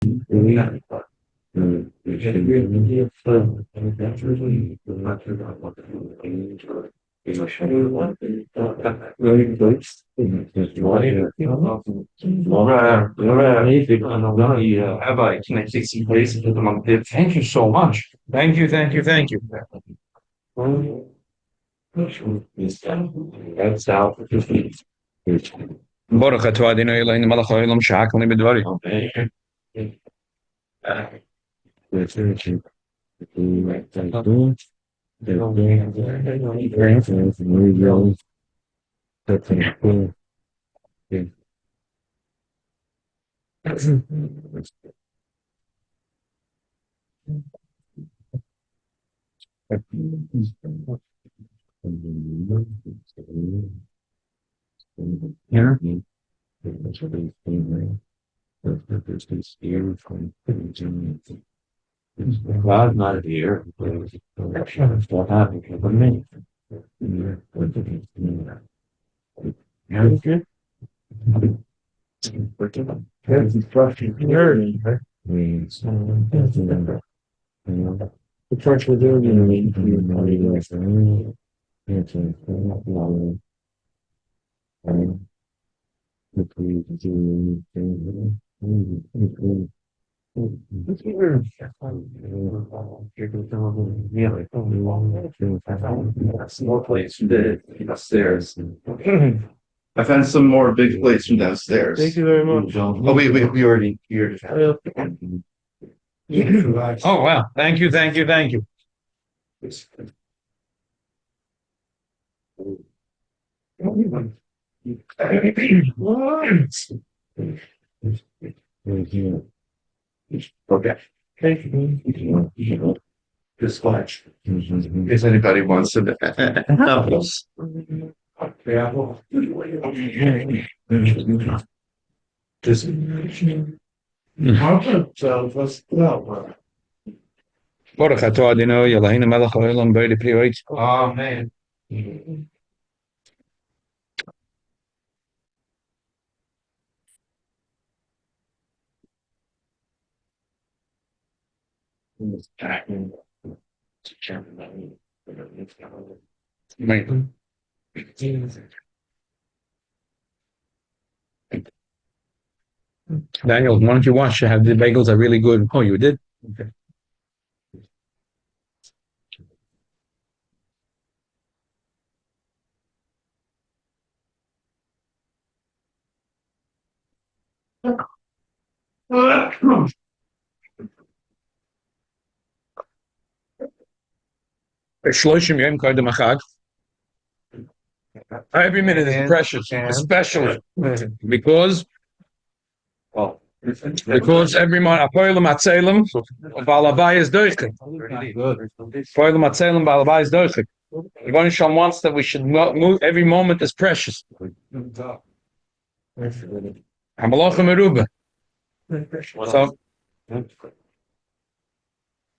Rabbi, can I take some place among them? Thank you so much. Thank you, thank you, thank you. That's out. Baruch atah Adonai Eloheinu melech haolam she'aklani b'dvarim. Yeah. God's not here. What happened to me? The church was more plates from the upstairs. I found some more big plates from downstairs. Thank you very much. Oh, we already here. Oh wow! Thank you, thank you, thank you. Okay. This much. If anybody wants to help us. Just. Baruch atah Adonai Eloheinu melech haolam b'orei pri oitz. Amen. Daniel, why don't you watch? Have the bagels are really good. Oh, you did? Okay. Every minute is precious, especially because every month Apoilim Atzelim Balabai is Doichik. Apoilim Atzelim Balabai is Doichik. The Rebbeinu Shalom wants that we should move. Every moment is precious. Hamalachim Meruba. So,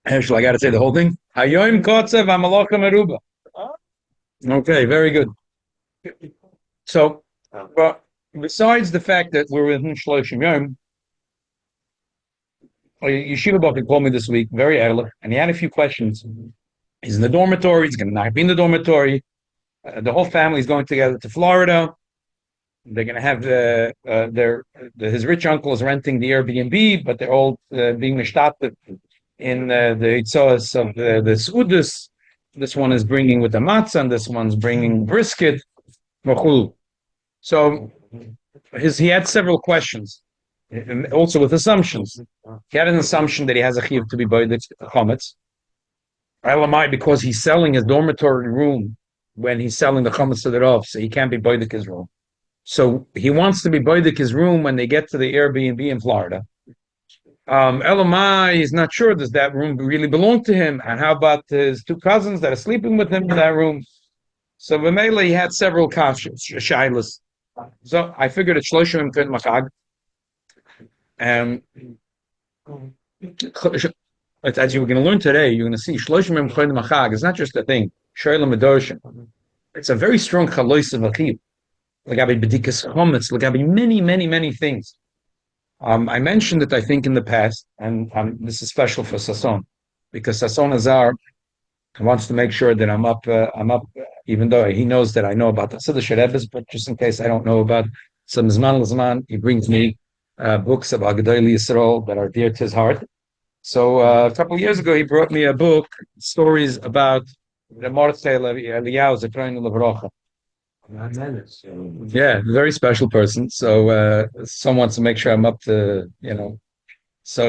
actually, I got to say the whole thing. Hayoim Kotzev Hamalachim Meruba. Okay, very good. So, but besides the fact that we're within Shloshim Yom, Yeshiva Bucket called me this week, very early, and he had a few questions. He's in the dormitory. He's going to not be in the dormitory. The whole family is going together to Florida. They're going to have his rich uncle is renting the Airbnb, but they're all being mishtatet in the itzos of the Sudas. This one is bringing with the matzah, and this one's bringing brisket. So he had several questions, and also with assumptions. He had an assumption that he has a chiyuv to be Bedeikas Chometz. Elamai, because he's selling his dormitory room when he's selling the Chometz to the Rav, so he can't be Bedeikas room. So he wants to be Bedeikas room when they get to the Airbnb in Florida. Elamai is not sure, does that room really belong to him? And how about his two cousins that are sleeping with him in that room? So V'meila, he had several shilas. So I figured it's Shloshim K'd Machag. As you're going to learn today, you're going to see Shloshim K'd Machag is not just a thing. Shoylem Adorshin. It's a very strong chalois of achib. Like Bedeikas Chometz, like many, many, many things. I mentioned it, I think, in the past, and this is special for Sasson, because Sasson Azar wants to make sure that I'm up. Even though he knows that I know about the Siddur Rebbe's, but just in case I don't know about some Zman, he brings me books of Agadol Yisrael that are dear to his heart. So a couple of years ago, he brought me a book, stories about the Mordechai Eliyahu Zechron Levrocha. Yeah, very special person. So someone wants to make sure I'm up to, So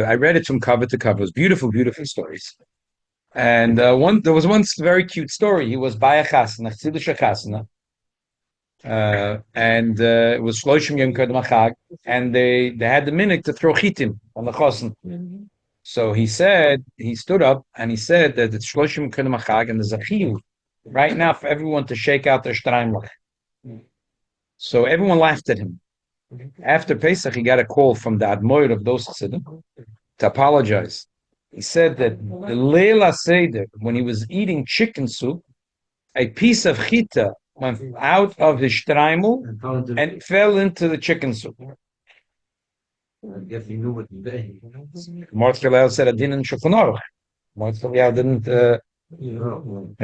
I read it from cover to cover. It was beautiful, beautiful stories. And there was one very cute story. He was by a chasana, Chassidische chasana, and it was Shloshim Yom Kodem Chag, and they had the minute to throw chitim on the chassan. So he stood up and he said that it's Shloshim Kodem Chag, and there's a chiyuv right now for everyone to shake out their shtraimlach. So everyone laughed at him. After Pesach, he got a call from the Admoir of those chassidim to apologize. He said that the Leila Seder, when he was eating chicken soup, a piece of chita went out of his shtraimel and fell into the chicken soup. I guess he knew what he did. Mordechai said, "I didn't shulchan aruch." Mordechai didn't. I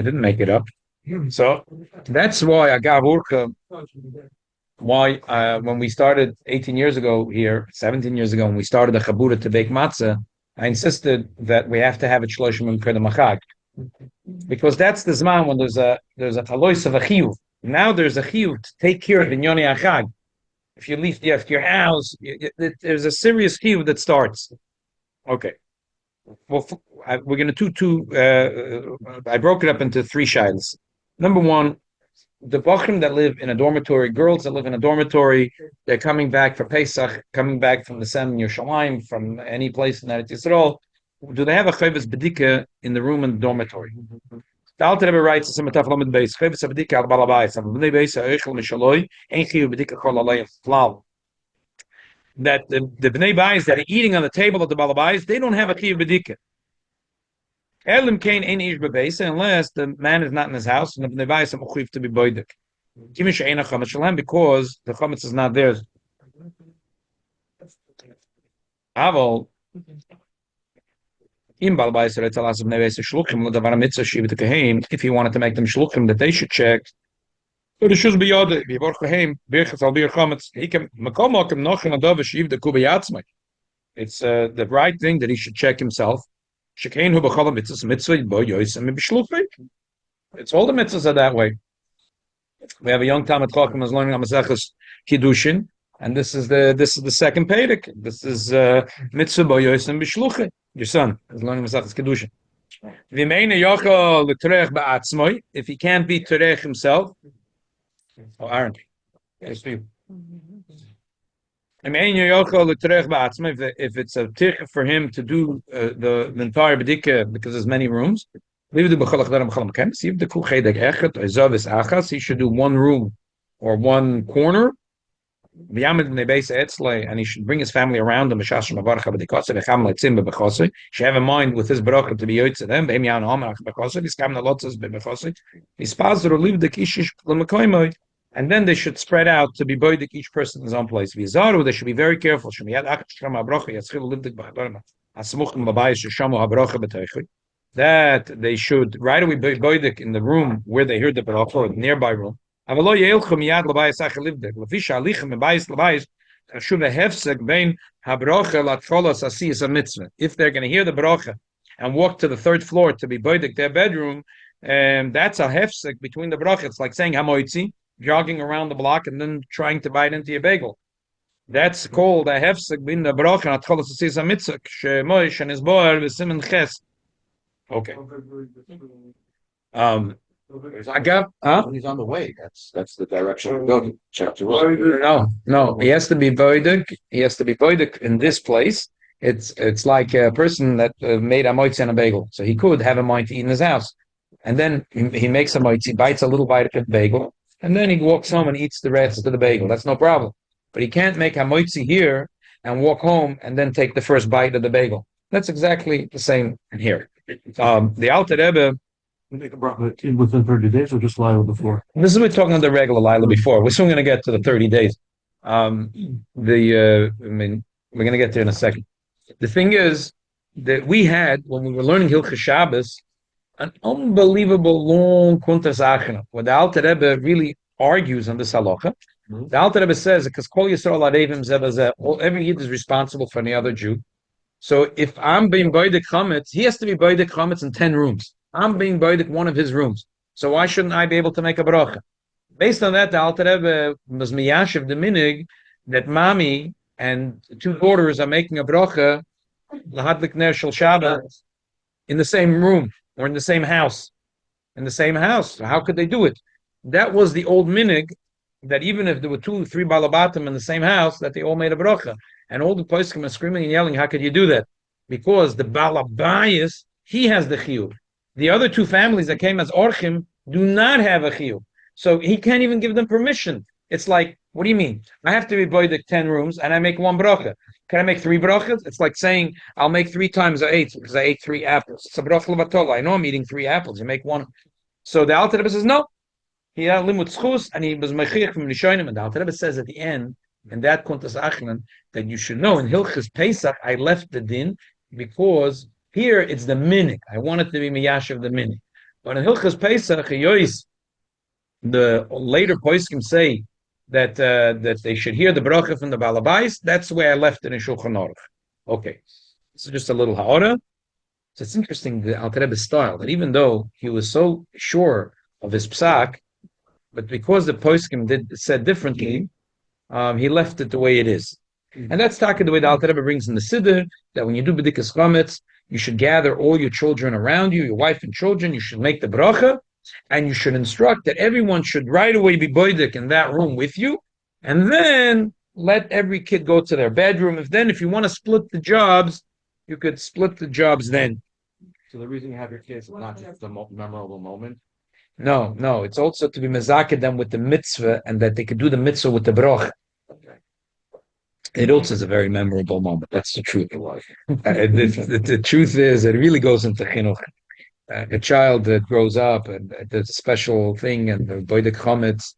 didn't make it up. So that's why I got urcha. Why when we started 18 years ago here, 17 years ago, when we started the chabura to bake matzah, I insisted that we have to have it shloshim and kodem chag, because that's the zman when there's a chalois of a chiyuv. Now there's a chiyuv to take care of inyoni achag. If you leave your house, there's a serious chiyuv that starts. Okay. Well, we're going to do I broke it up into three shilas. Number one, the bachrim that live in a dormitory, girls that live in a dormitory, they're coming back for Pesach, coming back from the Sem in Yerushalayim, from any place in Eretz Yisrael. Do they have a chayvus bedika in the room in the dormitory? The Alter Rebbe writes in Mataf Lamed Beis, chayvus bedika al balabais, bnei beis ha'eichel mishaloi, ein chiyuv bedika kol alayim flal. That the bnei beis that are eating on the table of the balabais, they don't have a chiyuv bedika. Elim kain ein ish bebeisa, unless the man is not in his house, and the bnei beis are mechuyev to be boidik. Kimish ein chametz shalem, because the chametz is not theirs. Aval, if he wanted to make them shluchim, that they should check. It's the right thing that he should check himself. It's all the mitzvahs are that way. We have a young Talmid Chacham who's learning Masechus Kiddushin, and this is the second Pedic. This is mitzvah bo yosem b'shluchim. Your son is learning Masechus Kiddushin. If he can't be terech himself, Aaron, yes, for you. If it's a tirch for him to do the entire bedika, because there's many rooms, he should do one room or one corner, and he should bring his family around him. He should have in mind with his bracha to be yotzei them. And then they should spread out to be boidik each person in his own place. They should be very careful. That they should right away be boidik in the room where they heard the bracha, or the nearby room. If they're going to hear the bracha and walk to the third floor to be boidik their bedroom, that's a hefsek between the bracha. It's like saying hamoitzi, jogging around the block and then trying to bite into your bagel. That's called a hefsek bin the bracha and atcholas asiyas hamitzvah shemoish and his boer v'simen ches. Okay. He's on the way. That's the direction of going. Chapter 1. No. He has to be boidik. He has to be boidik in this place. It's like a person that made a moitzi and a bagel. So he could have a moitzi in his house, and then he makes a moitzi, bites a little bite of the bagel, and then he walks home and eats the rest of the bagel. That's no problem. But he can't make a moitzi here and walk home and then take the first bite of the bagel. That's exactly the same here. The Alter Rebbe. Within 30 days, or just lie before? This is we're talking on the regular lila before. We're soon going to get to the 30 days. I mean, we're going to get there in a second. The thing is that we had, when we were learning Hilchas Shabbos, an unbelievable long Kuntas Achana, where the Alter Rebbe really argues on this halacha. The Alter Rebbe says, because Kol Yisrael Arevim Zeh B'Zeh, every Yid is responsible for any other Jew. So if I'm being Bedeikas Chometz, he has to be Bedeikas Chometz in 10 rooms. I'm being Bedeikas one of his rooms. So why shouldn't I be able to make a bracha? Based on that, the Alter Rebbe was miyashiv the minig that mommy and two daughters are making a bracha lahadlik ner shel Shabbat in the same room or in the same house. In the same house. So how could they do it? That was the old minig that even if there were 2, 3 balabatim in the same house, that they all made a bracha. And all the poskim are screaming and yelling, how could you do that? Because the balabayas, he has the chiyuv. The other two families that came as orchim do not have a chiyuv. So he can't even give them permission. It's like, what do you mean? I have to be boydek 10 rooms and I make one bracha. Can I make 3 brachas? It's like saying, I'll make 3 times 8 because I ate 3 apples. It's a bracha l'batola. I know I'm eating 3 apples. You make one. So the Alter Rebbe says, no. He had limud schus and he was mechich from Rishonim. And the Alter Rebbe says at the end, and that kontas achlan, that you should know in Hilchas Pesach, I left the din because here it's the minik. I wanted to be miyashiv the minik. But in Hilchas Pesach, the later poskim say that that they should hear the bracha from the balabais. That's the way I left it in Shulchan Aruch. Okay, this is just a little ha'ara. So it's interesting the Alter Rebbe's style that even though he was so sure of his psak, but because the poskim said differently, he left it the way it is. And that's talking the way the Alter Rebbe brings in the Siddur, that when you do Bedeikas Chometz, you should gather all your children around you, your wife and children, you should make the bracha, and you should instruct that everyone should right away be boydek in that room with you, and then let every kid go to their bedroom. If you want to split the jobs, you could split the jobs then. So the reason you have your kids is not just a memorable moment. No, it's also to be mezaked them with the mitzvah, and that they could do the mitzvah with the bracha. It also is a very memorable moment. That's the truth. The truth is, it really goes into chinuch. A child that grows up and there's a special thing, and the Bedeikas Chometz.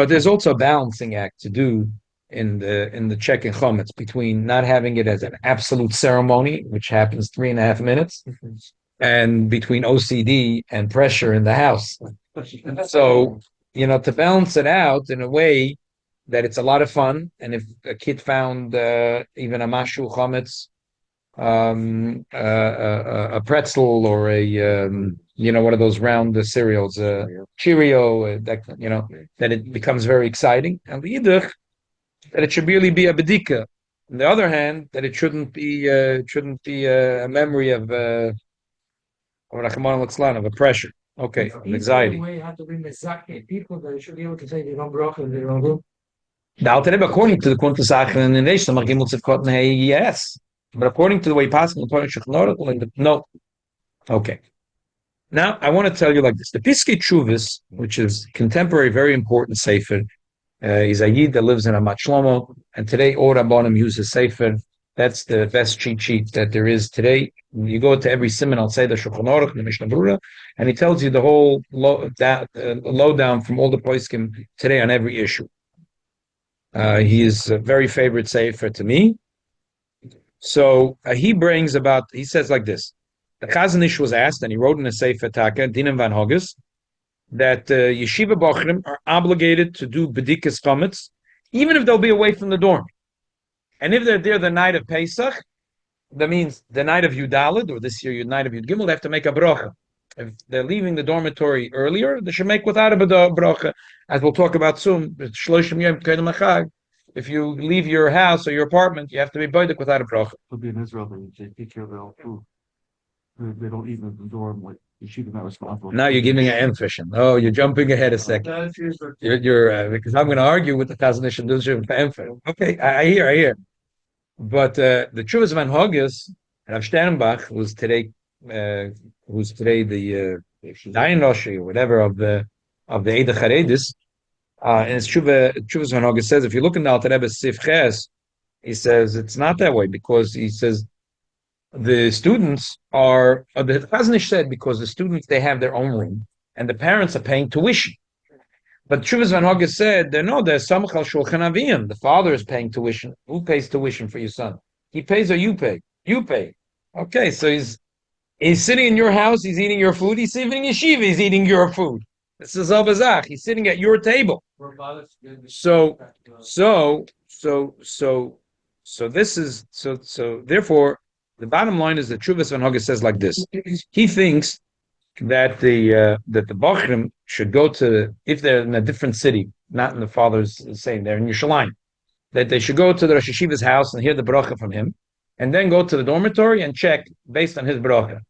There's also a balancing act to do in the checking chometz between not having it as an absolute ceremony, which happens 3.5 minutes, and between OCD and pressure in the house. So, to balance it out in a way that it's a lot of fun. And if a kid found even a mashu chometz, a pretzel or a one of those round cereals, Cheerio, that it becomes very exciting. And the idach, that it should really be a bedika. On the other hand, that it shouldn't be a memory of a pressure. Okay, anxiety. You have to bring the people that should be able to say they don't broch in their own room. The Alter Rebbe, according to the Kuntas Achlan in Rishon, Gimel Tzivkot, hey, yes. But according to the way Pascal no. Okay. Now I want to tell you like this: the Piskei Teshuvos, which is contemporary, very important sefer, is a yid that lives in a Shlomo, and today all Rabbanim uses sefer. That's the best cheat sheet that there is today. You go to every siman, I'll say the Shulchan Aruch, the Mishnah Berurah, and he tells you the whole lowdown from all the poskim today on every issue. He is a very favorite sefer to me. So he says like this: the Chazon Ish was asked, and he wrote in a Sefer Taka, Dinim Van Hogus, that Yeshiva Bochrim are obligated to do Bedeikas Chometz, even if they'll be away from the dorm. And if they're there the night of Pesach, that means the night of Yudalid, or this year the night of Yud Gimel, they have to make a bracha. If they're leaving the dormitory earlier, they should make without a bracha, as we'll talk about soon. If you leave your house or your apartment, you have to be boydek without a bracha. It'll be in Israel, they take care of their own food. They don't eat in the dorm, like Yeshiva not responsible. Now you're giving an emphasis. Oh, you're jumping ahead a second. You're because I'm going to argue with the Chazon Ish and do. Okay, I hear. But the Teshuvos Van Hogus, Rav Sternbach, who's today the Dayan Roshi or whatever of the Eida Charedis, and his Teshuvos Van Hogus says, if you look in the Alter Rebbe's Sif Ches, he says it's not that way, because he says the students the Chazon Ish said, because the students, they have their own room and the parents are paying tuition. But Shuvas Van Hogge said, no, there's Samachal Shulchan Avim. The father is paying tuition. Who pays tuition for your son? He pays or you pay? You pay. Okay, so he's sitting in your house, he's eating your food, he's sitting in yeshiva, he's eating your food. This is Avazach. He's sitting at your table. So therefore, the bottom line is that Shuvas Van Hogge says like this. He thinks that the Bachrim should go to, if they're in a different city, not in the father's saying they're in Yerushalayim, that they should go to the Rosh Yeshiva's house and hear the bracha from him, and then go to the dormitory and check based on his bracha.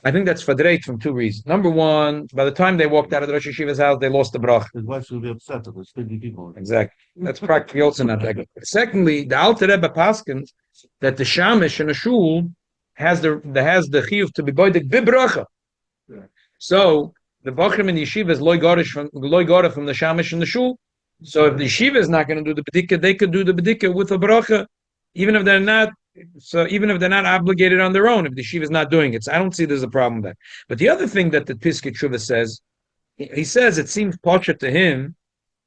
I think that's fadreit from two reasons. Number one, by the time they walked out of the Rosh Yeshiva's house, they lost the bracha. His wife will be upset if there's 50 people. Exactly. That's practically also not that good. Secondly, the Alter Rebbe paskins that the shamish in a shul has the chiyuv to be boidik bibracha. So the Bachrim in the yeshiva is loy gorish from the shamish in the shul. So if the yeshiva is not going to do the bedika, they could do the bedika with a bracha, even if they're not obligated on their own. If the yeshiva is not doing it, so I don't see there's a problem with that. But the other thing that the Piskei Tshuva says, he says it seems posher to him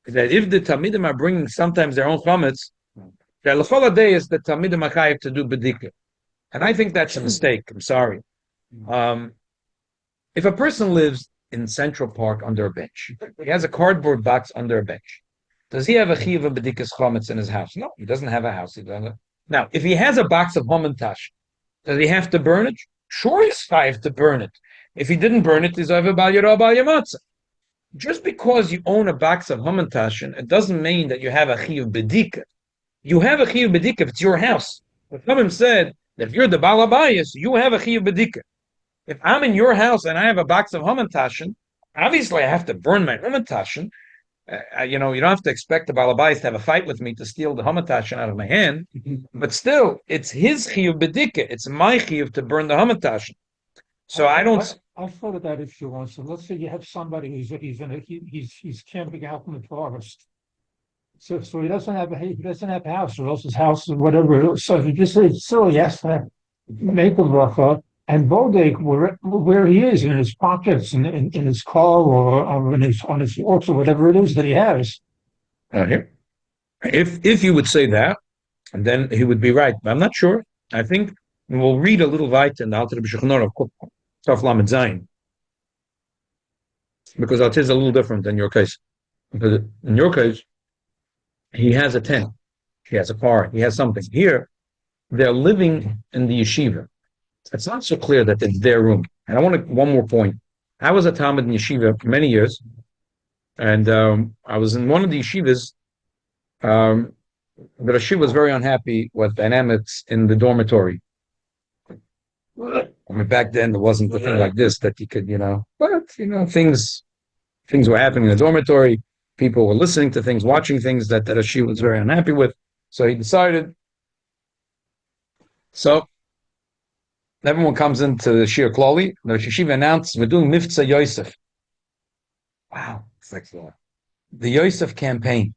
that if the Talmidim are bringing sometimes their own chometz, that l'chol hadei is the Talmidim are chayav to do bedika, and I think that's a mistake. I'm sorry. If a person lives in Central Park under a bench, he has a cardboard box under a bench. Does he have a chiyuv of Bedeikas Chometz in his house? No, he doesn't have a house. Now, if he has a box of hamantash, does he have to burn it? Sure, he's chayav to burn it. If he didn't burn it, he's over bal yirah bal yamatza. Just because you own a box of hamantash, it doesn't mean that you have a chiyuv bedika. You have a chiyuv bedika if it's your house. The Chachamim said that if you're the Baal Habayis, you have a chiyuv bedika. If I'm in your house and I have a box of hamantashen, obviously I have to burn my hamantashen. You don't have to expect the Baal Habayis to have a fight with me to steal the hamantashen out of my hand. But still, it's his chiyuv bedika. It's my chiyuv to burn the hamantashen. So I don't. I thought of that issue once. So let's say you have somebody he's camping out in the forest. So he doesn't have a house, or else his house or whatever it is. So if you just say silly, yes, make a bracha and bodek where he is in his pockets, in his car, or on his horse, or whatever it is that he has. Here. If you would say that, then he would be right. But I'm not sure. I think we'll read a little weiter in the Alter Rebbe Shulchan Aruch, Taf Lamed Zayin, because it is a little different than your case. Because in your case, he has a tent, he has a car, he has something. Here, they're living in the yeshiva. It's not so clear that it's their room. And I want one more point. I was a Talmud in yeshiva for many years, and I was in one of the yeshivas. The Rishon was very unhappy with dynamics in the dormitory. I mean, back then there wasn't a thing like this that you could, things were happening in the dormitory. People were listening to things, watching things that Rishon was very unhappy with. So he decided. So everyone comes into the Shir Kollel. The Yeshiva announced, we're doing Miftzah Yosef. Wow, it's like the Yosef campaign.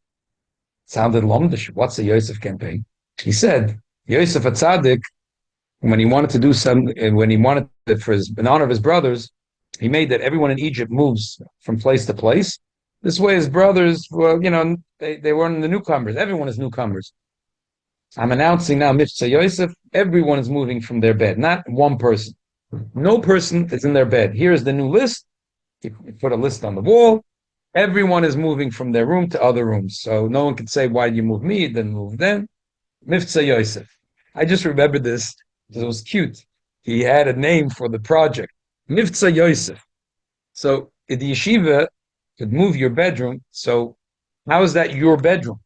Sounded lomdish. What's the Yosef campaign? He said, Yosef Atzadik, when he wanted to do when he wanted it in honor of his brothers, he made that everyone in Egypt moves from place to place. This way his brothers, they weren't the newcomers. Everyone is newcomers. I'm announcing now Miftzah Yosef. Everyone is moving from their bed, not one person. No person is in their bed. Here's the new list. You put a list on the wall. Everyone is moving from their room to other rooms. So no one can say, why did you move me? Then move them. Miftzah Yosef. I just remembered this because it was cute. He had a name for the project. Miftzah Yosef. So in the yeshiva could move your bedroom. So how is that your bedroom?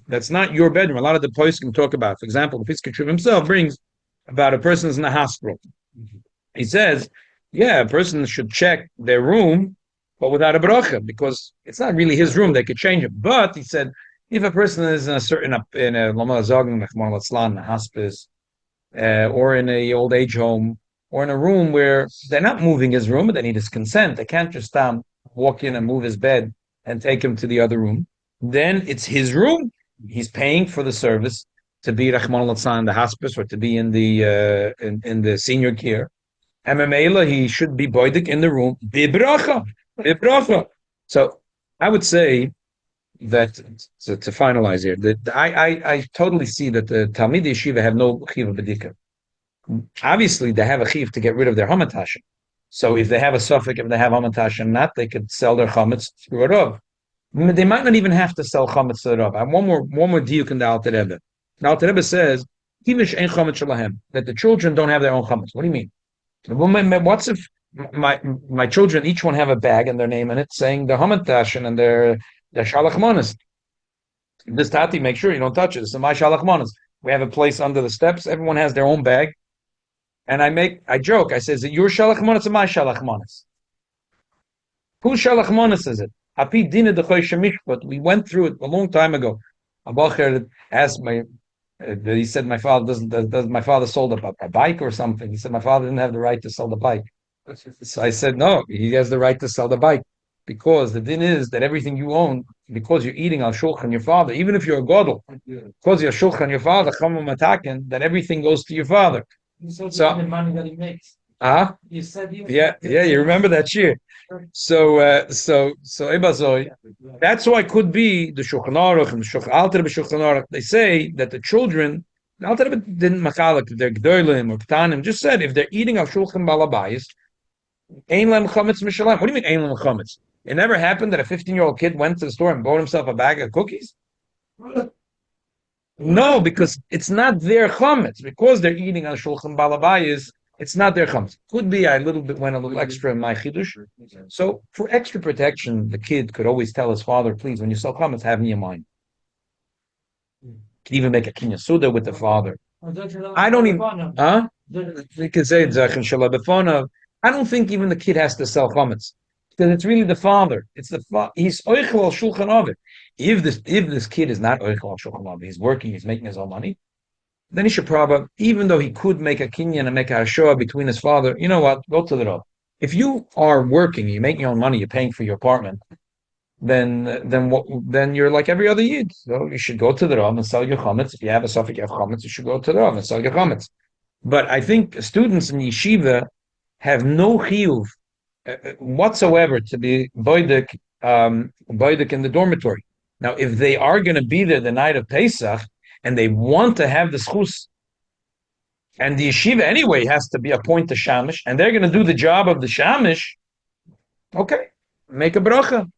That's not your bedroom. A lot of the posts can talk about. For example, the Piskei Tshuva himself brings about a person's in a hospital. He says, a person should check their room, but without a bracha, because it's not really his room. They could change it. But he said, if a person is in a hospice, or in a old age home, or in a room where they're not moving his room, but they need his consent. They can't just walk in and move his bed and take him to the other room. Then it's his room. He's paying for the service to be Rahman al in the hospice or to be in the in the senior care. And Mamela, he should be boidik in the room. Bibracha. So I would say that to finalize here, that I totally see that the Talmid Yeshiva have no chiv bedika. Obviously, they have a chiv to get rid of their hamantashen. So if they have a suffix, if they have hamantashen not, they could sell their chametz through a rav. They might not even have to sell chametz to the rav. I have one more diuk in the Alter Rebbe. The Alter Rebbe says that the children don't have their own chametz. What do you mean? What's if my children each one have a bag and their name in it saying the hamantashen and their shalach manas? This tati, make sure you don't touch it. This is my shalach manas. We have a place under the steps. Everyone has their own bag. And I joke. I say, is it your shalach manas or my shalach manas? Whose shalach manas is it? Hapi dina dechoy shemishpat. We went through it a long time ago. A bacher asked me. He said my father does my father sold a bike or something. He said my father didn't have the right to sell the bike. So I said no, he has the right to sell the bike because the din is that everything you own, because you're eating al shulchan your father, even if you're a godel, because you're shulchan your father, that everything goes to your father. So So the money that he makes. You said you remember that year. So Ebazoi, that's why it could be the Shulchan Aruch and the Alter Rebbe Shulchan Aruch. They say that the children, the Alter Rebbe didn't machalak if they're gdolim or ktanim. Just said if they're eating al shulchan balabayis, ein lem chametz mishalem. What do you mean ein lem chametz? It never happened that a 15-year-old kid went to the store and bought himself a bag of cookies. No, because it's not their chametz. Because they're eating al shulchan balabayis, it's not their chametz. Could be I went a little extra in my chidush. So for extra protection, the kid could always tell his father, please, when you sell chametz, have me in mind. Could even make a kinyan suda with the father. I don't even, huh? You could say Zachin Shalom Befonav. I don't think even the kid has to sell chametz because it's really the father. It's the he's oichel al shulchan aviv. If this kid is not oichel al shulchan aviv, he's working, he's making his own money, then he should probably, even though he could make a kinyan and make a hashoah between his father, you know what? Go to the Rav. If you are working, you're making your own money, you're paying for your apartment, then you're like every other yid. So you should go to the Rav and sell your chametz. If you have a suffix, you have chametz, you should go to the Rav and sell your chametz. But I think students in yeshiva have no chiyuv whatsoever to be boidik in the dormitory. Now, if they are going to be there the night of Pesach and they want to have the schus, and the yeshiva anyway has to be a point to shamish, and they're going to do the job of the shamish, okay, make a bracha.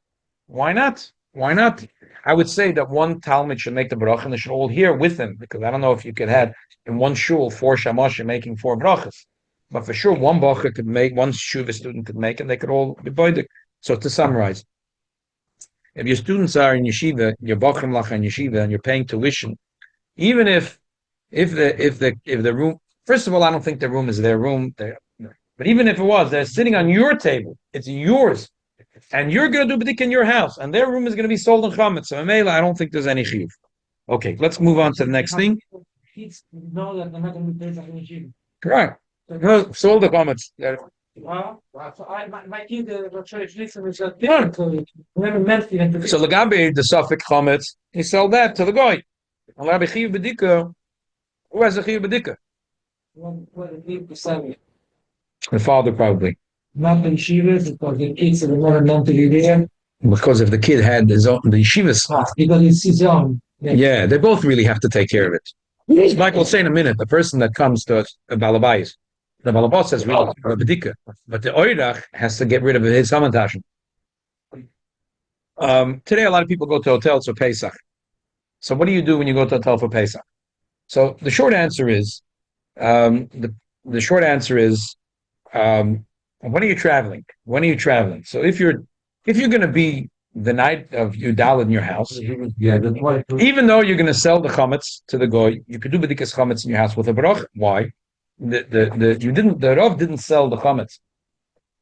Why not? Why not? I would say that one talmid should make the bracha and they should all hear with him, because I don't know if you could have in one shul 4 shamash making 4 brachas. But for sure, one bacher could make, one Yeshiva student could make, and they could all be boidik. So to summarize, if your students are in yeshiva, you're bachrim lach in yeshiva, and you're paying tuition, even if the room, first of all, I don't think the room is their room. But even if it was, they're sitting on your table. It's yours, and you're going to do b'dik in your house, and their room is going to be sold in chametz. So Mela, I don't think there's any chiyuv. Okay, let's move on to the next thing. Kids know that they're not going to be Pesach in yeshiva. Right. No, sold the comments. So my kid, the church listen is a different. So Lagabi, the suffix chametz, he sold that to the guy. Lagabi chiyuv bedika. Who has a chiyuv bedika? The father probably. Not the yeshiva, because the kids are not mentally there. Because if the kid had his own, the yeshiva's. Because it's his own. Yeah, they both really have to take care of it. Like we'll say in a minute, the person that comes to a balabais, the balabas says really a bedika, but the oirach has to get rid of his hamantashen. Today, a lot of people go to hotels for Pesach. So what do you do when you go to a hotel for Pesach? So the short answer is, when are you traveling? When are you traveling? So if you're going to be the night of Yudal in your house, even though you're going to sell the chametz to the goy, you could do bedeikas chometz in your house with a brach. Why? The Rav didn't sell the chametz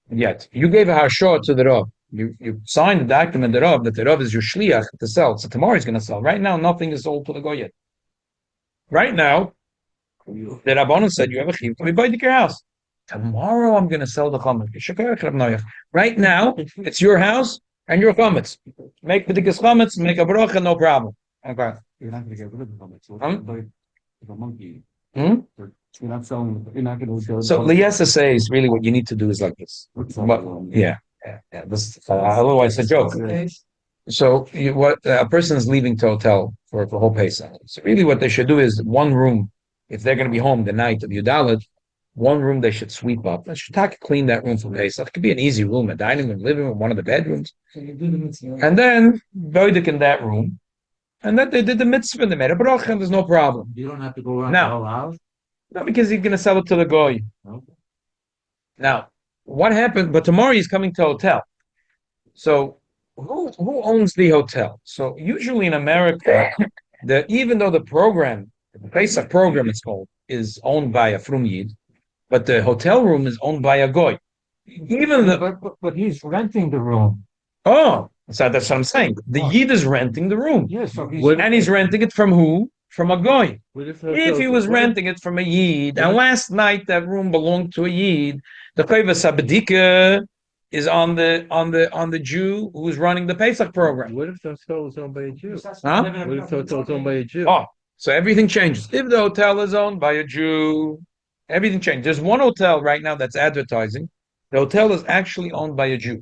yet. You gave a hashah to the Rav. You signed the document the Rav that the Rav is your shliach to sell. So tomorrow he's going to sell. Right now, nothing is sold to the goy yet. Right now, the Rabbanon said you have a chiv to be buying your house. Tomorrow I'm going to sell the chametz. Right now, it's your house and your chametz. Make bedeikas chometz, make a bracha, no problem. Okay. You're not going to get rid of the comments. If a monkey. You're not selling. You're not going to. So Liesa says really what you need to do is like this. But, yeah. This otherwise a joke. what a person is leaving to hotel for whole Pesach. So really, what they should do is one room. If they're going to be home the night of Yudalit, one room they should sweep up. They should clean that room for Pesach. It could be an easy room, a dining room, living room, one of the bedrooms, and then boidik in that room, and that they did the mitzvah. They made a bracha, and there's no problem. You don't have to go around Now- the whole house. Not because he's going to sell it to the goy. Okay. Now, what happened? But tomorrow he's coming to a hotel. So who owns the hotel? So usually in America, even though the program, the Pesach program it's called, is owned by a Frum Yid, but the hotel room is owned by a goy. Even the But he's renting the room. so that's what I'm saying. The Yid is renting the room, Yes, so he's. and he's renting it from who? From a goy. What If he was renting it from a Yid, and last night that room belonged to a Yid, the Koiva Sabedika is on the Jew who's running the Pesach program. What if the hotel is owned by a Jew? Huh? What if the hotel is owned by a Jew? Oh, so everything changes. If the hotel is owned by a Jew, everything changes. There's one hotel right now that's advertising. The hotel is actually owned by a Jew.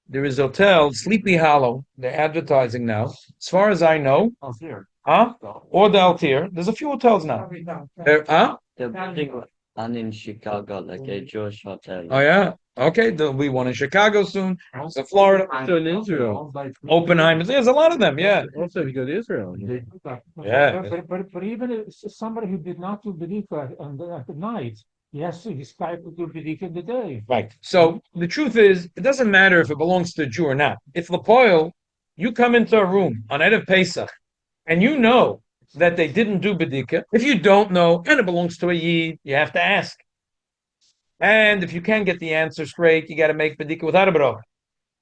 There is a hotel, Sleepy Hollow. They're advertising now. As far as I know, Oh, here. huh? Or the Altier. There's a few hotels now. Huh? They're building one in Chicago, like a Jewish hotel. Oh yeah. Okay, there'll be one in Chicago soon. So Florida, Also in Israel. Oppenheimer. There's a lot of them. Yeah. Also, if you go to Israel. Yeah. But even if it's somebody who did not do Bedika at the night, yes, he's Skype to do Bedika in the day. Right. So the truth is, it doesn't matter if it belongs to a Jew or not. If Lapoil, you come into a room on Erev Pesach, and you know that they didn't do Bedika. If you don't know, and it belongs to a Yid, you have to ask. And if you can't get the answer straight, you got to make Bedika without a bracha.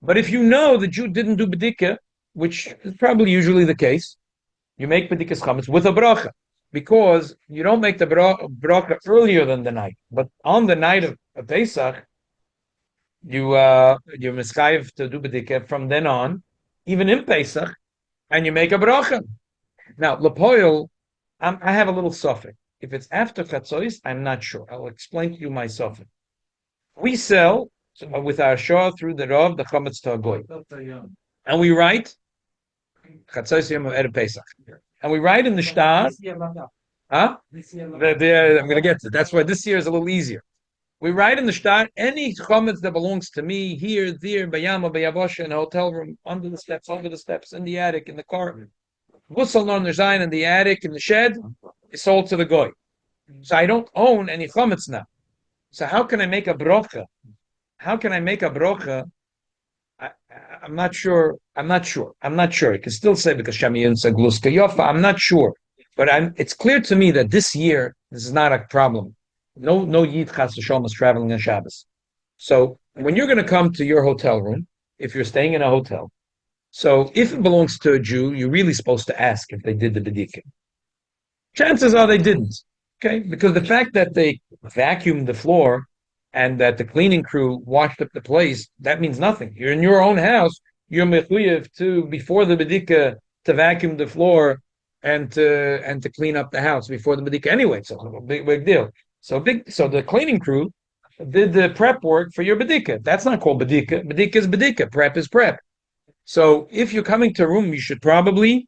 But if you know the Jew didn't do Bedika, which is probably usually the case, you make Bedeikas Chometz with a bracha. Because you don't make the bracha earlier than the night. But on the night of Pesach, you're miskayev to do Bedika from then on, even in Pesach, and you make a bracha. Now, Lepoil, I have a little suffix. If it's after Chatzois, I'm not sure. I'll explain to you my suffix. We sell with our Shah through the Rav, the Chometz to a Goy. And we write Chatzois Yom of Erev Pesach. And we write in the Shtar, huh? I'm going to get to it. That's why this year is a little easier. We write in the Shtar, any Chometz that belongs to me, here, there, Bayama, Bayavosha, in a hotel room, under the steps, over the steps, in the attic, in the car, Wussel on the Zayin, in the attic, in the shed, is sold to the Goy. So I don't own any Chometz now. So how can I make a brocha? How can I make a brocha? I'm not sure. I can still say because Shamiyin Sagluska Yofa. I'm not sure. But it's clear to me that this year, this is not a problem. No Yid Chas V'Shalom is traveling on Shabbos. So when you're going to come to your hotel room, if you're staying in a hotel, so if it belongs to a Jew, you're really supposed to ask if they did the Bedikim. Chances are they didn't. Okay? Because the fact that they vacuumed the floor and that the cleaning crew washed up the place, that means nothing. You're in your own house, you're mechuyev to, before the Bedika, to vacuum the floor and to clean up the house before the Bedika anyway. So it's a big deal. So the cleaning crew did the prep work for your Bedika. That's not called Bedika. Bedika is Bedika. Prep is prep. So if you're coming to a room, you should probably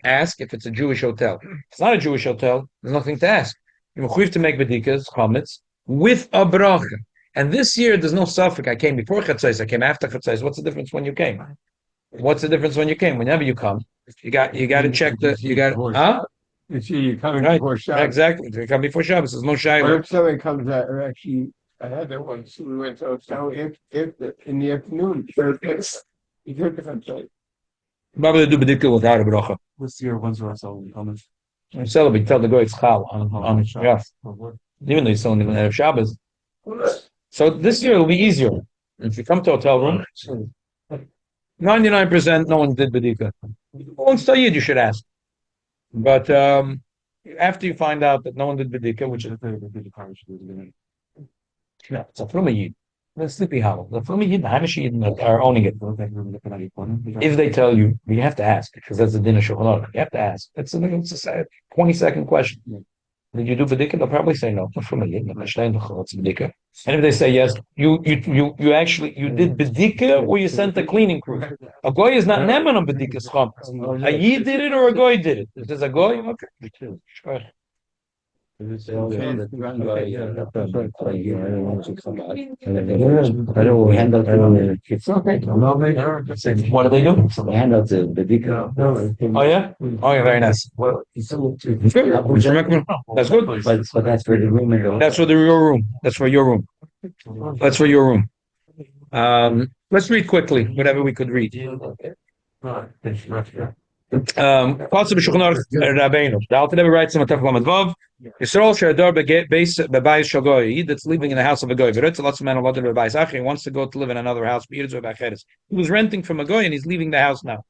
ask if it's a Jewish hotel. If it's not a Jewish hotel, there's nothing to ask. You're mechuyev to make Bedeikas Chometz with a bracha. And this year, there's no suffix. I came before Chatzos, I came after Chatzos. What's the difference when you came? Whenever you come, you got to check You coming Right. before Shabbos. Exactly. If you come before Shabbos, there's no Or shayla. if someone comes out, or actually, I had that once, we went to, so in the afternoon, you took it from site. Probably do Bedika without a bracha. This year, when's the rest of the comments? And celebrate, tell the guy it's chal on yes. Even though you still even have Shabbos. So this year it'll be easier. If you come to a hotel room, 99% no one did Bedika. Once a Yid, you should ask. But after you find out that no one did Bedika, which is it's a from a Yid. The Sleepy Hollow. The from a Yid, the Hanish Yid are owning it. If they tell you, you have to ask because that's the dinner shulchan. You have to ask. It's a 20-second question. Did you do bedika? They'll probably say no. Not familiar. And if they say yes, you did bedika or you sent a cleaning crew. A goy is not neman on bedika's chometz. A yid did it or a goy did it. If there's a goy, okay. Sure. I don't know. It's okay. What do they do? They hand out the bedika. Oh yeah? Oh yeah, very nice. Well, it's so That's good. but that's for the room. That's for your room. That's for your room. That's for your room. Let's read quickly, whatever we could read. Pasuk b'Shulchan Aruch Rabbeinu. The Alter Rebbe writes in Mataf Lamed Vav, Yisrael she'adar b'bayis shel goy, that's living in the house of a goy. V'retz lots of men alot b'bayis achi, wants to go to live in another house. He was renting from a goy and he's leaving the house now.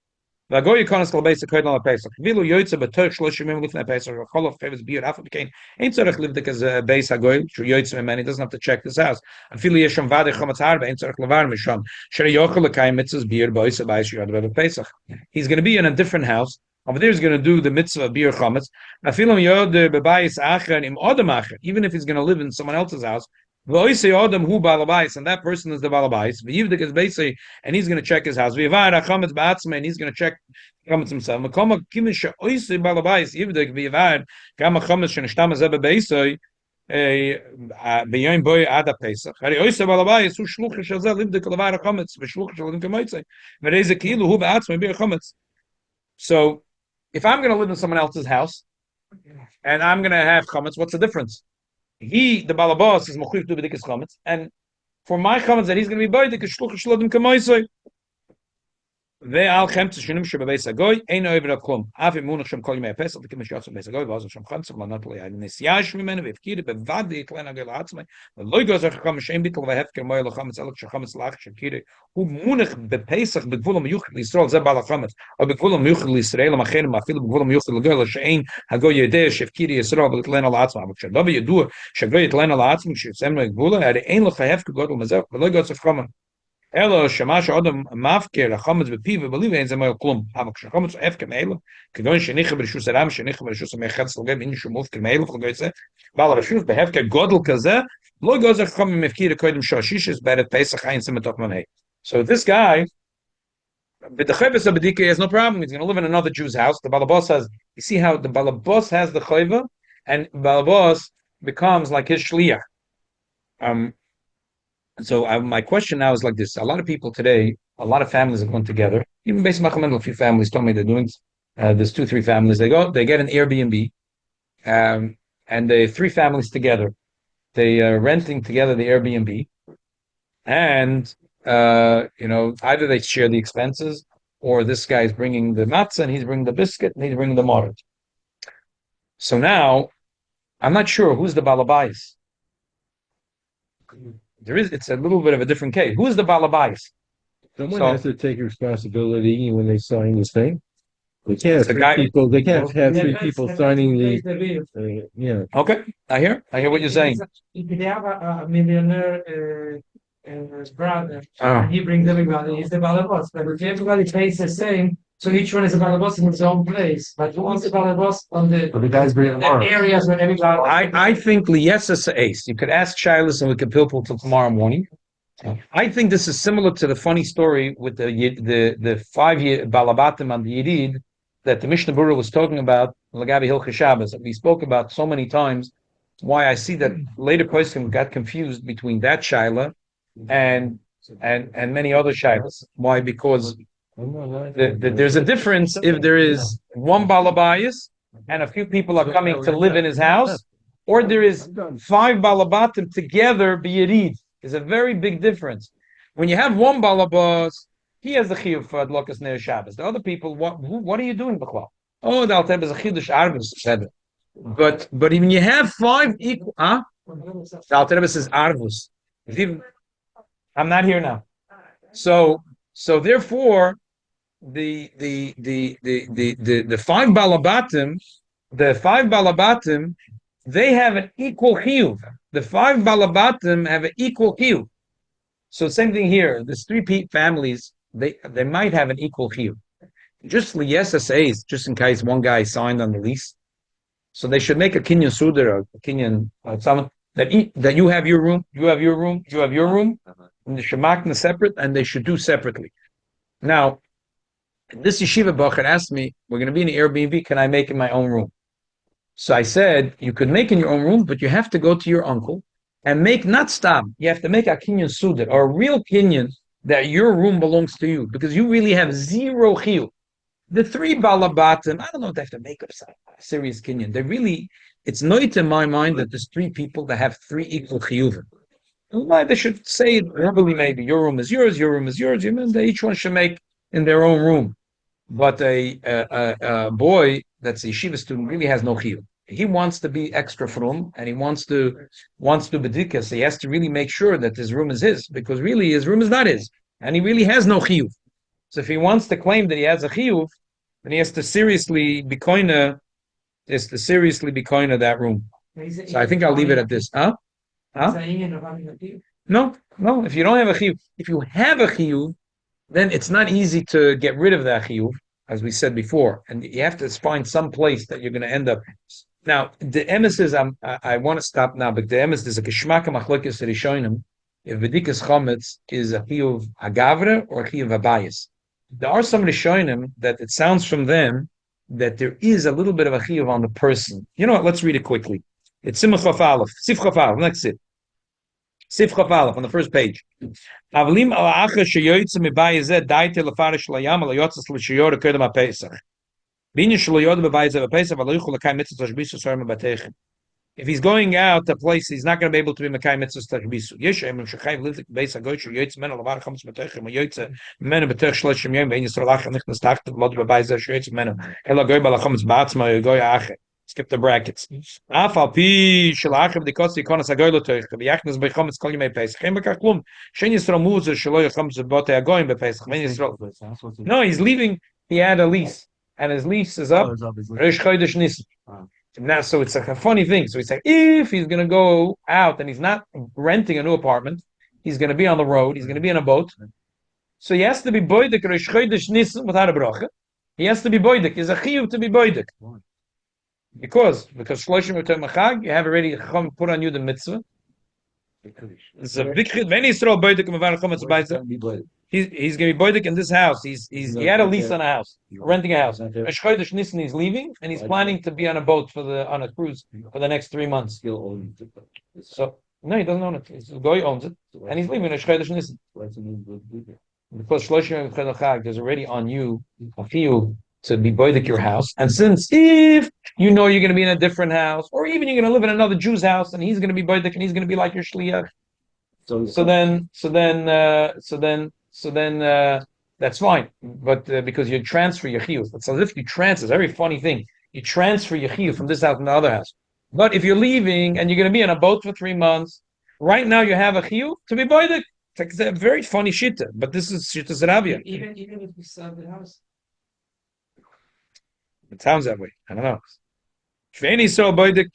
V'agoy yikonas kol beis hakoyden al Pesach. Vilu yoytze b'toch shloshim yom lifnei Pesach. V'cholof chavis biyur afal b'kein. Ein tzorech livdik as a beis hagoy. Shu yoytze mimeni. He doesn't have to check this house. Afilu yesham vadei chometz harbe. Ein tzorech levar misham. Shere yochel lekayim mitzvahs biyur bois habayis yad rebbe Pesach. He's going to be in a different house. Over there, he's going to do the mitzvah of biyur chometz. Afilu yod bebayis acher im odem acher. Even if he's going to live in someone else's house. V'oisei odem hu balabais, and that person is the balabais. V'yivdik is basically, and he's going to check his house. V'yivar hachometz ba'atzmei, and he's going to check chometz himself. Mekoma kimin she'oisei balabais yivdik v'yivar gam hachometz shenishtam hazeh bebeisoi b'yoyim boi ad Pesach. Hari oisei balabais hu shluch shel zeh livdik levar hachometz v'shluch shel livdik hamotzei v'reizeh ki'ilu hu ba'atzmei b'yir chometz. So, if I'm going to live in someone else's house and I'm going to have chometz, what's the difference? He, the balabas, is mochif to Bedeikas Chometz, and for my chometz that he's going to be buying, is shluch shlodim kamoisoi. Ve'al chemtz shunim shebebeis hagoy ein over klum. Av imunach shem kol yemei Pesach the kimish yatzim beis hagoy v'azov shem chatzim lanat lei nesyash mimenu v'efkir bevadi eklen hagoy la'atzmei v'loy gozer chacham shem bitol v'hefker moy lochametz elok shechametz lach shekir hu munach bepesach begvulam yuchel Yisrael ze bal chametz or begvulam yuchel Yisrael macherim afil begvulam yuchel l'goy she'ein hagoy yedei shefkir Yisrael v'eklen la'atzmei but shadav yedu shegoy eklen la'atzmei she'etzem megvula ade ein lochahefker godol mazeh v'loy gozer chacham Elo shamash odem mafker chametz bepiv believe in zemoy klum. Avak chametz efke meilo. Kedon sheniche b'rishus ram sheniche b'rishus mechatz logem in shumov kemeilo v'goyze. Bal rishus behefke godel kaze. Lo gozer chachamim mefkir koydem shashishes beret Pesach ein semetok manei. So this guy, b'dechayves abedika has no problem. He's going to live in another Jew's house. The balabos has. You see how the balabos has the chayva, and balabos becomes like his shliach. So my question now is like this: a lot of people today, a lot of families are going together. Even based on a few families told me they're doing. There's 2-3 families. They get an Airbnb, and they 3 families together. They are renting together the Airbnb, and either they share the expenses, or this guy's bringing the matzah and he's bringing the biscuit and he's bringing the morad. So now, I'm not sure who's the balabais. It's a little bit of a different case. Who's the balabais? Someone has to take responsibility when they sign this thing. They can't have guy, people. They can't have 3 people signing the. Yeah. Okay, I hear what you're saying. If they have a millionaire brother, and he brings everybody, he's the balabas. But if everybody pays the same, so each one is a balabas in his own place. But who wants the balabas on the guys bring areas where everybody? I think Liesas Ace. You could ask Shilas and we could pilpul till tomorrow morning. I think this is similar to the funny story with the 5-year balabatim on the Yedid that the Mishnah Berurah was talking about, Lagabi Hilchah Shabbos, that we spoke about so many times. Why I see that later poskim got confused between that Shaila and many other Shilas. Why? Because there's a difference if there is one balabayas and a few people are coming to live in his house, or there is 5 balabatim together b'yirid. There's a very big difference. When you have one balabas, he has the chiyuv for adlokas neir Shabbos. The other people, what are you doing, b'chlal? Oh, the Alter Rebbe is a chidush arvus. But when you have 5 equal, the Alter Rebbe says arvus. I'm not here now. So therefore, the 5 balabatim, they have an equal chiyuv. The 5 balabatim have an equal chiyuv. So same thing here. There's 3 families. They might have an equal chiyuv. Just liyesas says, just in case one guy signed on the lease, So they should make a kinyan suder or a kinyan someone that you have your room, you have your room, you have your room, and they should mark them separate, and they should do separately. Now, this yeshiva bacher asked me, "We're going to be in the Airbnb. Can I make in my own room?" So I said, "You could make in your own room, but you have to go to your uncle and make not stam. You have to make a kinyan suder or a real kinyan that your room belongs to you because you really have zero chiyuv. The three balabatim, I don't know if they have to make up some serious kinyan. They really, it's not in my mind that there's three people that have three equal chiyuvim. They should say it verbally, maybe your room is yours, your room is yours. Each one should make in their own room. But a boy that's a yeshiva student really has no chiyuv. He wants to be extra from, and he wants to bedeikas. So he has to really make sure that his room is his, because really his room is not his, and he really has no chiyuv. So if he wants to claim that he has a chiyuv, then he has to seriously be koina that room. So I think I'll leave it at this. Huh? No. If you don't have a chiyuv, if you have a chiyuv, then it's not easy to get rid of that chiyuv, as we said before, and you have to find some place that you're going to end up. Now, the emes is, I want to stop now, but the emes is a kishmaka machlokes Rishonim. If Bedeikas Chometz is a chiyuv hagavra or a chiyuv habayis. There are some Rishonim that it sounds from them that there is a little bit of a chiyuv on the person. You know what? Let's read it quickly. It's Simcha Chaf Aleph, Sif Chaf Aleph, next it. Sif Chaf Aleph on the first page. Avlim al acher sheyoytze mibayis zeh daite lefarish layam alayotzes l'shiyor kedem haPesach. Binyan shloyod bebayis zeh haPesach v'loychol l'kay mitzvah tashbisu sorim batechem. If he's going out to a place, he's not going to be able to be Mekai Mitzvah Tachbisu. Yeshem Shechayv Livik Beis Hagoysh Yoytz Men Alavar Chametz Betechem Yoytz Men Betech Shloshim Yom Vein Yisrael Achar Nichnas Tachtet Lod Bebayz Yoytz Men Ela Goy Balachametz Baatzma Yoy Acher. Skip the brackets. Afal Pi Shalachim Dikos Yikonas Hagoy Lotoich V'Yachnas Bechametz Kol Yimei Pesach. Chem Bekach Klum. Shen Yisrael Muzer Shelo Yochametz Bote Hagoyim Bepesach. No, he's leaving. He had a lease, and his lease is up. Rish Chodesh Nisan. Now, so it's like a funny thing. So he's like, if he's going to go out and he's not renting a new apartment, he's going to be on the road, he's going to be in a boat. So he has to be boidik Rosh Chodesh Nisan without a bracha. He has to be boidik. He's a chiyuv to be boidik. Because Shloshim Yotem Chag, you have already put on you the mitzvah. It's a big chiyuv. When he's throw boidik mevar chometz b'ayta, he's going to be boidik in this house. He had a lease on a house, renting a house. Rosh Chodesh Nisan, he's leaving, and he's planning to be on a boat on a cruise for the next 3 months. So no, he doesn't own it. The guy owns it, and he's leaving Rosh Chodesh Nisan. Because Shloshim Yotem Chag, there's already on you a few to be boidik your house, and since if you know you're going to be in a different house, or even you're going to live in another Jew's house, and he's going to be boidik, and he's going to be like your shliach. So then that's fine, but because you transfer your chiyuv, it's as if you transfer. It's a very funny thing. You transfer your chiyuv from this house to the other house. But if you're leaving and you're going to be in a boat for 3 months, right now you have a chiyuv to be boidik. It's a very funny shitta, but this is shitta Zarabia. Even if we sell the house. It sounds that way. I don't know. Shveni so boidik.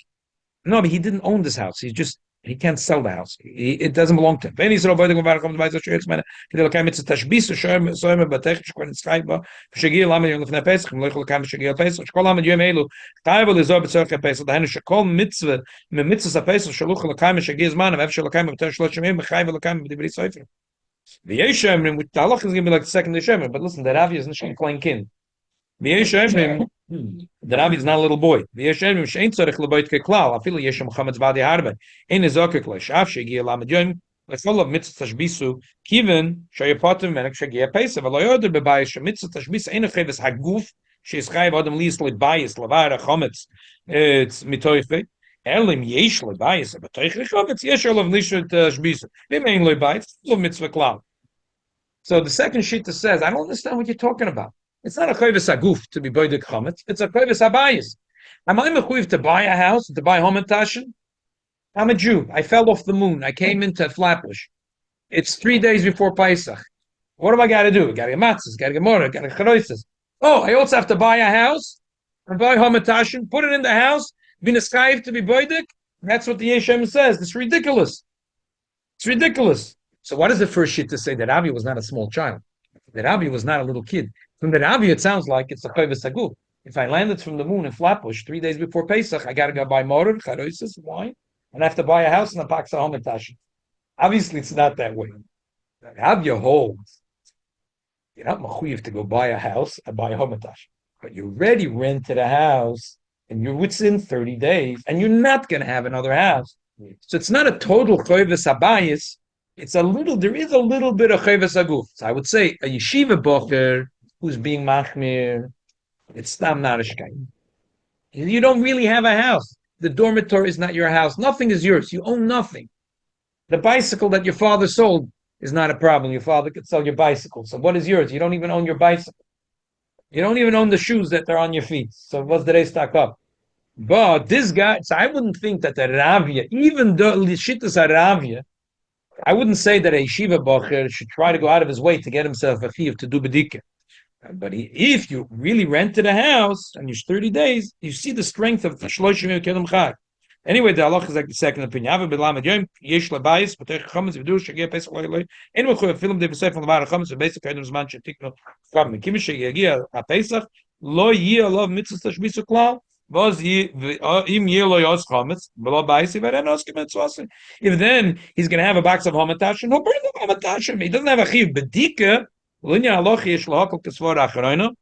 No, but he didn't own this house. He can't sell the house. It doesn't belong to him. When he's boidik mevar chometz b'ayis Yoytz Men Kedei L'kay Mitzvah Tashbisu Soim Batech Shekol Nitzchai Ba V'Shegiya Lamed Yom Lefnei Pesach V'Lo Yichol L'kay V'Shegiya Pesach Shekol Lamed Yom Elu Chayv L'Zor B'Tzorchei Pesach Dahenu Shekol Mitzvah Mitzvahs HaPesach Shaluch L'kay V'Shegiya Zman V'Ev L'kay V'B'Tech Shloshim Yom V'Chayv L'kay V'Divrei Sofer. The Yeshemrim, which the halach is going to be like the second Yeshemrim, but listen, the Ravi is not going to kin. The Yeshemrim, the Ravi is not a little boy. The Yeshemrim she'ain tzorich l'boit keklal. Afilu Yeshem Chometz b'adi harbe. Ein ezokek l'shav shegiya lamed yom l'chol of mitzvah tashbisu kiven sheyapotem menek shegiya peisav. V'lo yoder bebayis shemitzvah tashbisu ein ucheves haguf she's chayiv adam liis l'bayis l'vara chometz it's mitoife. Elim yesh l'bayis b'toich chometz yesh olav lishut tashbisu. V'im ein l'bayis lo mitzvah klal. So the second shita says, I don't understand what you're talking about. It's not a chayvus aguf to be boidik chometz. It's a chayvus habayis. Am I mechuyev to buy a house, to buy homentashen? I'm a Jew. I fell off the moon. I came into Flatbush. It's 3 days before Pesach. What do I got to do? I got to get matzahs, got to get morah, got to get charoises. Oh, I also have to buy a house and buy homentashen, put it in the house, be neschayv to be boidik. That's what the Yeshem says. It's ridiculous. It's ridiculous. So what is the first shit to say that Avi was not a small child? That Avi was not a little kid. From the Avi, it sounds like it's a chayvus haguf. If I landed from the moon in Flatbush 3 days before Pesach, I got to go buy motor, charoises, wine, and I have to buy a house in the Paksa Hometash. Obviously, it's not that way. Have your holds. You're not mechuyev to go buy a house and buy a hometash, but you already rented a house and you're within 30 days, and you're not going to have another house. So it's not a total choyves habayis. It's a little. There is a little bit of choyves haguf. So I would say a yeshiva bocher who's being machmir. It's stam narishkain. You don't really have a house. The dormitory is not your house. Nothing is yours. You own nothing. The bicycle that your father sold is not a problem. Your father could sell your bicycle. So what is yours? You don't even own your bicycle. You don't even own the shoes that are on your feet. So what's the day stack up? But this guy, so I wouldn't think that the Ravia, even though Lishitas Ravia, I wouldn't say that a yeshiva bocher should try to go out of his way to get himself a chiyuv to do bedika. But if you really rented a house and you're 30 days, you see the strength of the shloshim kedem chag. Anyway, the halach is like the second opinion. Ave belamed yom yesh labayis, but they chametz v'du shegei pesach loylay. Any mechuyev film de b'sefer levar chametz v'basic kedem zman shetikno chametz. Kim sheyagia a pesach lo yeh alav mitzvah tashmisu klal. If then he's going to have a box of hamatash, and he'll bring the hamatash. He doesn't have a chiv bedika. Linya aloch yesh lahakol kesvor acharayna.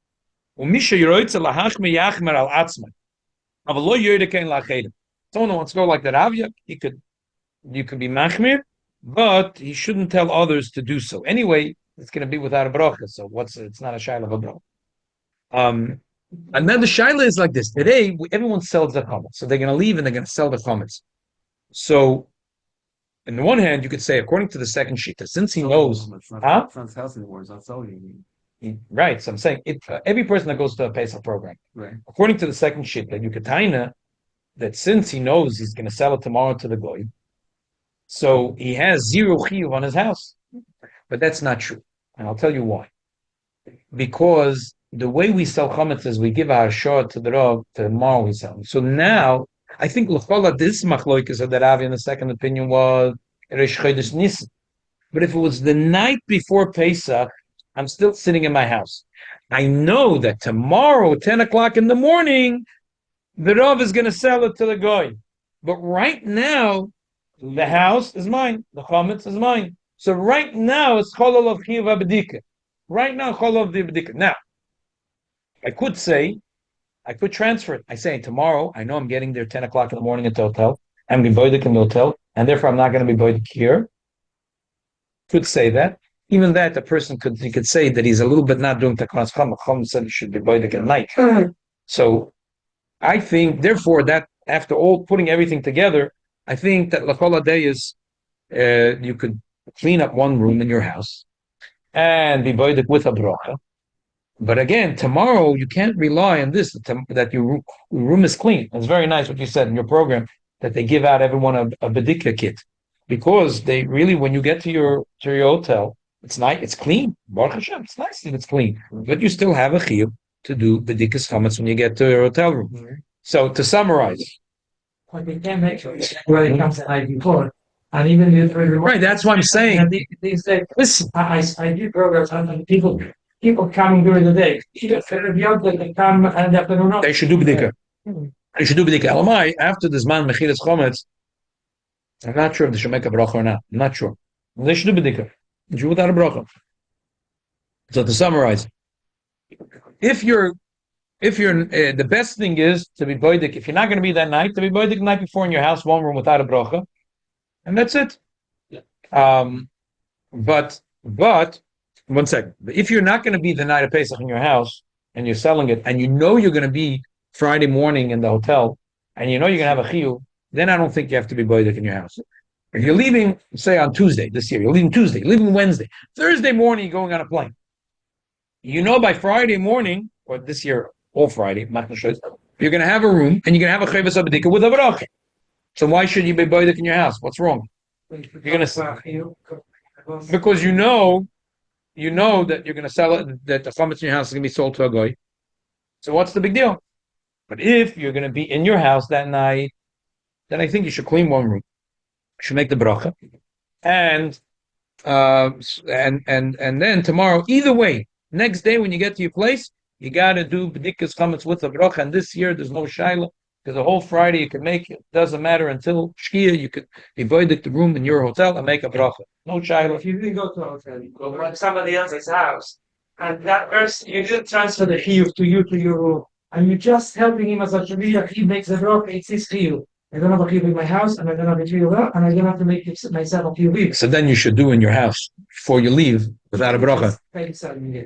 Umisha yiroitze lahachme yachmer al atzman. Avalo yoyde kein lachedim. Someone who wants to go like that Avya, you could be machmir, but he shouldn't tell others to do so. Anyway, it's going to be without a bracha. So it's not a shayla of a bracha. And then the shaila is like this. Today, everyone sells their chametz. So they're going to leave and they're going to sell the chametz. So, on the one hand, you could say, according to the second shita, since he knows... Huh? Right, so I'm saying, every person that goes to a Pesach program, right, according to the second shita, you could taina that since he knows he's going to sell it tomorrow to the goy, so he has zero chiyuv on his house. But that's not true. And I'll tell you why. Because the way we sell chametz is we give our shot to the Rav, tomorrow we sell. So now, I think l'chola this machloikas of the Rav in the second opinion was Rish Chodesh Nisan. But if it was the night before Pesach, I'm still sitting in my house. I know that tomorrow, 10 o'clock in the morning, the Rav is going to sell it to the goy. But right now, the house is mine. The chametz is mine. So right now, it's Kollel of Chiyuv HaBedika. Right now, Kollel of the Bedika. Now, I could transfer it. I say, tomorrow, I know I'm getting there 10 o'clock in the morning at the hotel. I'm going to be boidik in the hotel, and therefore I'm not going to be boidik here. Could say that. Even that, the person could say that he's a little bit not doing Takras Chum. Chum said he should be boidik at night. So, I think, therefore, that after all putting everything together, I think that L'chol Day is, you could clean up one room in your house and be boidik with a bracha. But again, tomorrow you can't rely on this, that your room is clean. It's very nice what you said in your program, that they give out everyone a bedika kit. Because they really, when you get to your hotel, it's nice, it's clean. Baruch Hashem, it's nice that it's clean. But you still have a chiyuv to do bedikas chametz when you get to your hotel room. So to summarize. Like they can't make sure where it comes to ID before. And even if right, that's what I'm saying. These days, listen, I do programs and people coming during the day. They come and they should do bedika. They should do bedika. Elamai, after this man mechilas chometz, I'm not sure if they should make a bracha or not. I'm not sure. They should do bedika. They should without a bracha. So to summarize, if you're the best thing is to be boidik. If you're not going to be that night, to be boidik the night before in your house, one room without a bracha, and that's it. But 1 second. If you're not going to be the night of Pesach in your house and you're selling it, and you know you're going to be Friday morning in the hotel, and you know you're going to have a chiyuv, then I don't think you have to be boidik in your house. If you're leaving, say on Tuesday this year, you're leaving Tuesday, you're leaving Wednesday, Thursday morning you're going on a plane. You know by Friday morning, or this year all Friday, you're going to have a room and you're going to have a chayvus abedika with a bracha. So why should you be boidik in your house? What's wrong? You're going to because you know that you're going to sell it, that the chametz in your house is going to be sold to a goy. So what's the big deal? But if you're going to be in your house that night, then I think you should clean one room. You should make the bracha, and then tomorrow, either way, next day when you get to your place, you got to do Bedeikas Chometz with a bracha. And this year, there's no shaila, because the whole Friday you can make it. Doesn't matter until Shkia, you could avoid the room in your hotel and make a bracha. No shaila. If you didn't go to a hotel, you go to somebody else's house, and that person, you didn't transfer the chiyuv to your room, and you're just helping him as a shaviyah, he makes a bracha, it's his chiyuv. I don't have a chiyuv in my house, and I don't have a chiyuv out, and I don't have to make myself a chiyuv. So then you should do in your house before you leave without a bracha.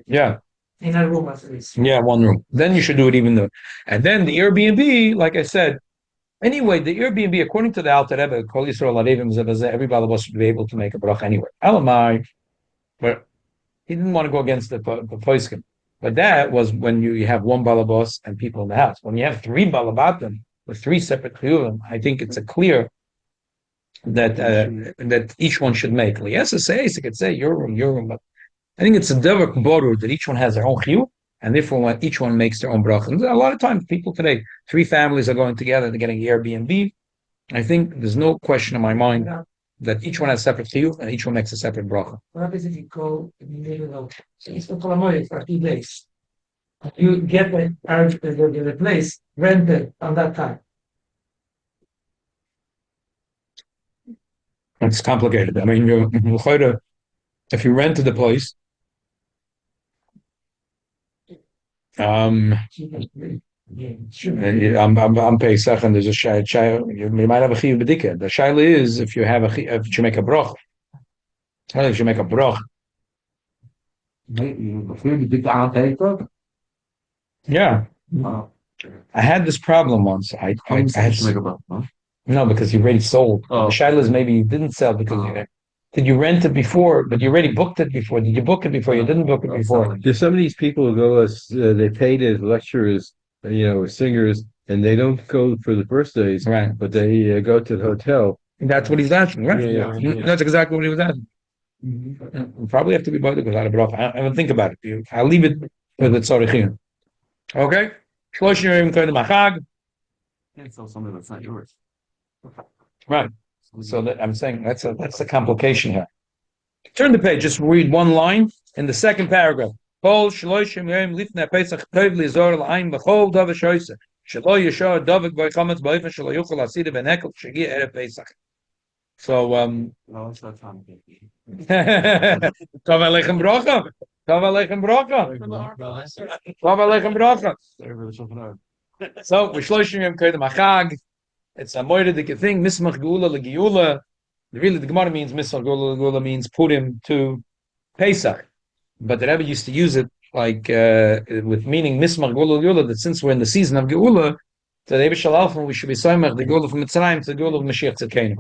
Yeah. In a room at least. Yeah, one room. Then you should do it even though. And then the Airbnb, like I said, anyway, the Airbnb, according to the Alter Rebbe, Kol Yisrael Arevim Zeh, everybody was to be able to make a bracha anywhere. Elamai, but he didn't want to go against the poskim. But that was when you have one balabos and people in the house. When you have three balabatim with three separate chiyuvim, I think it's a clear that that each one should make. Yes, it could say your room, but I think it's a devak borur that each one has their own chiyuv, and therefore when each one makes their own bracha. And a lot of times, people today, three families are going together, they're getting Airbnb. I think there's no question in my mind that each one has separate chiyuv and each one makes a separate bracha. What happens if you go in the middle of it's for Kolamoy for 2 days? You get the place rented on that time. It's complicated. I mean, if you rented the place, I'm Pesach and there's a shayla. You might have a chiyuv bedika. The shayla is if you make a broch. If you make a broch. Yeah. I had this problem once. I had to make a broch. No, because you already sold. The shayla is maybe you didn't sell because did you rent it before? But you already booked it before. Did you book it before? You didn't book it before. There's some of these people who go as they paid as lecturers, singers, and they don't go for the first days, Right. but they go to the hotel. That's what he's asking, right? Yeah. That's exactly what he was asking. You probably have to be bothered without a bracha. I don't think about it. I'll leave it for the tzorichin. Okay? Shlosh Yerim Kodim Achag. Can't sell something that's not yours. Right. So that I'm saying that's the complication here. Turn the page, just read one line in the second paragraph. Kol shloshim yom lifnei Pesach tov lizor l'ayim b'chol davar shoyse shelo yishar davik b'chometz b'ofen shelo yuchol asida v'nekel shegi erev Pesach. So No, it's not time. Tov aleichem bracha. Tov aleichem bracha. Tov aleichem bracha. So v'shloshim yom kodim achag. It's a moiridik thing. Mismach geula legiula. Really, the Gemara means mismach geula legiula means put him to Pesach, but the Rebbe used to use it like with meaning mismach geula legiula. That since we're in the season of geula, to the Rebbe Shalom, we should be soimach the geula from Mitzrayim to the geula of Mashiach Tzedkenu.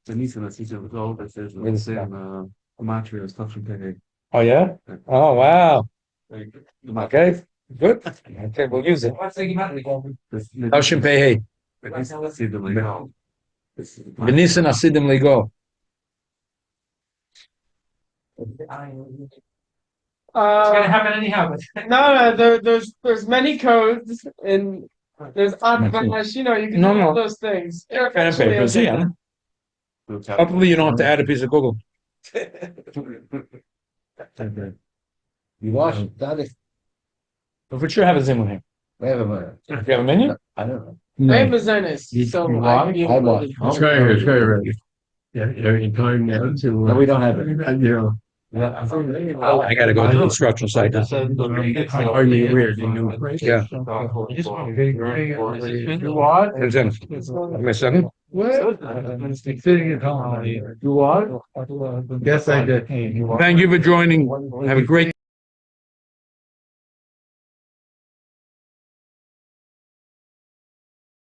The niece and the teacher was all that says the same material stuff from Pei. Oh yeah. Oh wow. Okay. Good. Okay, we'll use it. Tavshin Pei Hey. B'nisan asidim lego. It's gonna happen anyhow. No, there's many codes and there's advash, you can do all those things. Pen and paper, see, yeah. Hopefully you don't have to add a piece of Google. You wash it, that is. But for sure have a Zimmer here. We have a minute. Do you have a menu? I don't know. I have a Zionist, so I watch. Try it. Yeah, you're going now to. No, we don't have it. I gotta go to the instructional site now. Are you weird? Yeah. You what? It's in. Am I second? What? Sitting at home. You what? Yes, I did. Thank you for joining. Have a great